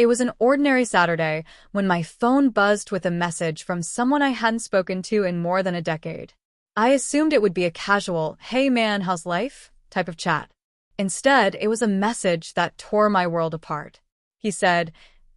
It was an ordinary Saturday when my phone buzzed with a message from someone I hadn't spoken to in more than a decade. I assumed it would be a casual, "Hey man, how's life?" type of chat. Instead, it was a message that tore my world apart. He said,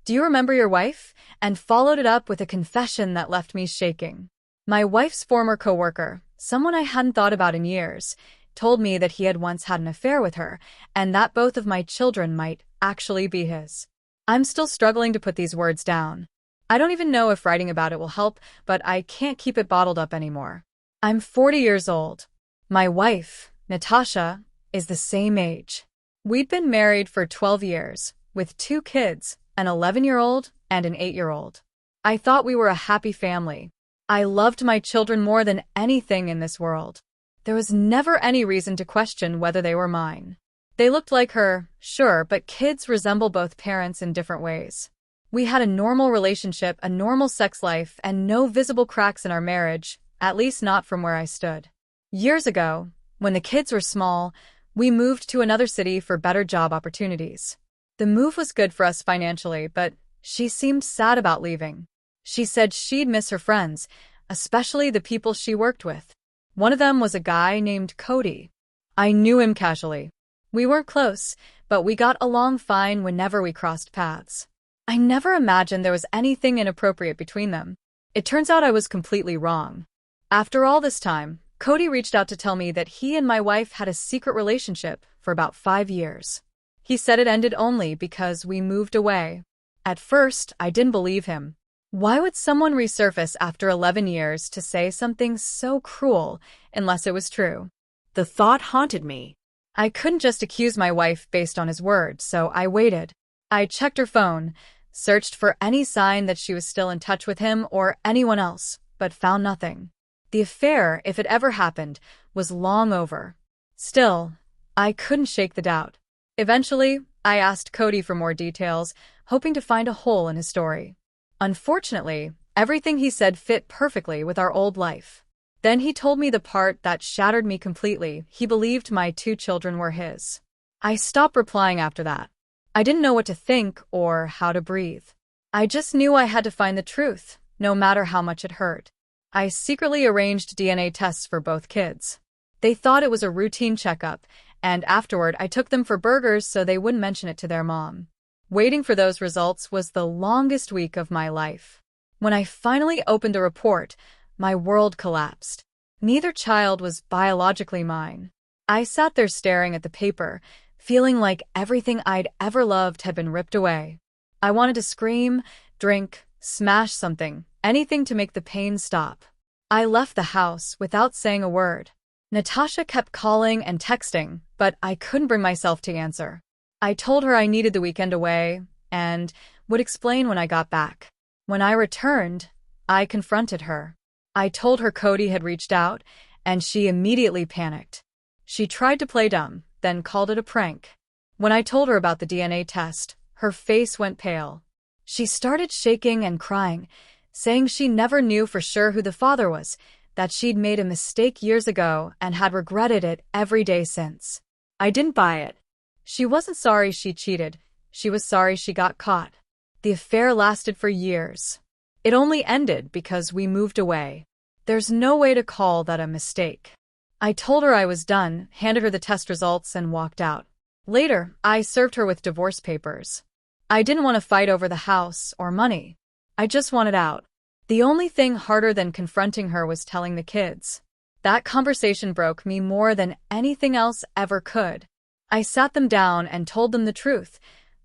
"Do you remember your wife?" and followed it up with a confession that left me shaking. My wife's former coworker, someone I hadn't thought about in years, told me that he had once had an affair with her and that both of my children might actually be his. I'm still struggling to put these words down. I don't even know if writing about it will help, but I can't keep it bottled up anymore. I'm 40 years old. My wife, Natasha, is the same age. We'd been married for 12 years, with 2 kids, an 11-year-old and an 8-year-old. I thought we were a happy family. I loved my children more than anything in this world. There was never any reason to question whether they were mine. They looked like her, sure, but kids resemble both parents in different ways. We had a normal relationship, a normal sex life, and no visible cracks in our marriage, at least not from where I stood. Years ago, when the kids were small, we moved to another city for better job opportunities. The move was good for us financially, but she seemed sad about leaving. She said she'd miss her friends, especially the people she worked with. One of them was a guy named Cody. I knew him casually. We weren't close, but we got along fine whenever we crossed paths. I never imagined there was anything inappropriate between them. It turns out I was completely wrong. After all this time, Cody reached out to tell me that he and my wife had a secret relationship for about 5 years. He said it ended only because we moved away. At first, I didn't believe him. Why would someone resurface after 11 years to say something so cruel unless it was true? The thought haunted me. I couldn't just accuse my wife based on his word, so I waited. I checked her phone, searched for any sign that she was still in touch with him or anyone else, but found nothing. The affair, if it ever happened, was long over. Still, I couldn't shake the doubt. Eventually, I asked Cody for more details, hoping to find a hole in his story. Unfortunately, everything he said fit perfectly with our old life. Then he told me the part that shattered me completely. He believed my 2 children were his. I stopped replying after that. I didn't know what to think or how to breathe. I just knew I had to find the truth, no matter how much it hurt. I secretly arranged DNA tests for both kids. They thought it was a routine checkup, and afterward I took them for burgers so they wouldn't mention it to their mom. Waiting for those results was the longest week of my life. When I finally opened the report, my world collapsed. Neither child was biologically mine. I sat there staring at the paper, feeling like everything I'd ever loved had been ripped away. I wanted to scream, drink, smash something, anything to make the pain stop. I left the house without saying a word. Natasha kept calling and texting, but I couldn't bring myself to answer. I told her I needed the weekend away and would explain when I got back. When I returned, I confronted her. I told her Cody had reached out, and she immediately panicked. She tried to play dumb, then called it a prank. When I told her about the DNA test, her face went pale. She started shaking and crying, saying she never knew for sure who the father was, that she'd made a mistake years ago and had regretted it every day since. I didn't buy it. She wasn't sorry she cheated. She was sorry she got caught. The affair lasted for years. It only ended because we moved away. There's no way to call that a mistake. I told her I was done, handed her the test results, and walked out. Later, I served her with divorce papers. I didn't want to fight over the house or money. I just wanted out. The only thing harder than confronting her was telling the kids. That conversation broke me more than anything else ever could. I sat them down and told them the truth,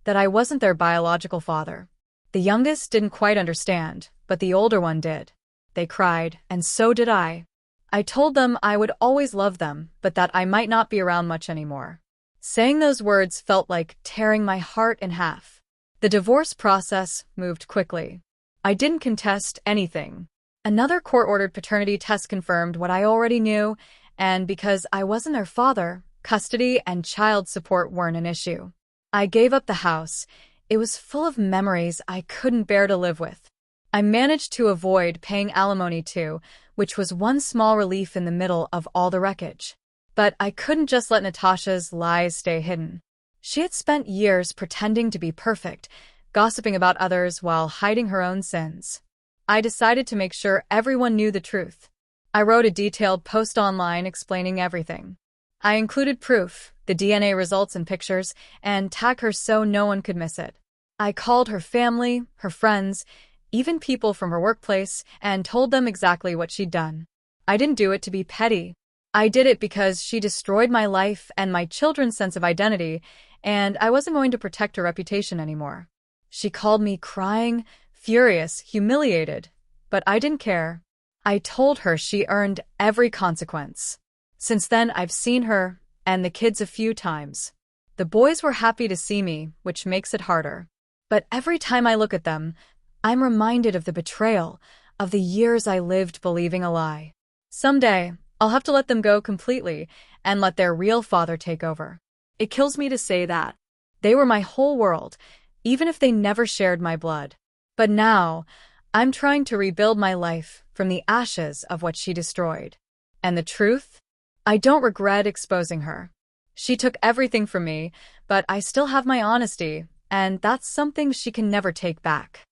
that I wasn't their biological father. The youngest didn't quite understand, but the older one did. They cried, and so did I. I told them I would always love them, but that I might not be around much anymore. Saying those words felt like tearing my heart in half. The divorce process moved quickly. I didn't contest anything. Another court-ordered paternity test confirmed what I already knew, and because I wasn't their father, custody and child support weren't an issue. I gave up the house. It was full of memories I couldn't bear to live with. I managed to avoid paying alimony too, which was one small relief in the middle of all the wreckage. But I couldn't just let Natasha's lies stay hidden. She had spent years pretending to be perfect, gossiping about others while hiding her own sins. I decided to make sure everyone knew the truth. I wrote a detailed post online explaining everything. I included proof, the DNA results and pictures, and tagged her so no one could miss it. I called her family, her friends, even people from her workplace, and told them exactly what she'd done. I didn't do it to be petty. I did it because she destroyed my life and my children's sense of identity, and I wasn't going to protect her reputation anymore. She called me crying, furious, humiliated, but I didn't care. I told her she earned every consequence. Since then, I've seen her and the kids a few times. The boys were happy to see me, which makes it harder. But every time I look at them, I'm reminded of the betrayal, of the years I lived believing a lie. Someday, I'll have to let them go completely and let their real father take over. It kills me to say that. They were my whole world, even if they never shared my blood. But now, I'm trying to rebuild my life from the ashes of what she destroyed. And the truth? I don't regret exposing her. She took everything from me, but I still have my honesty, and that's something she can never take back.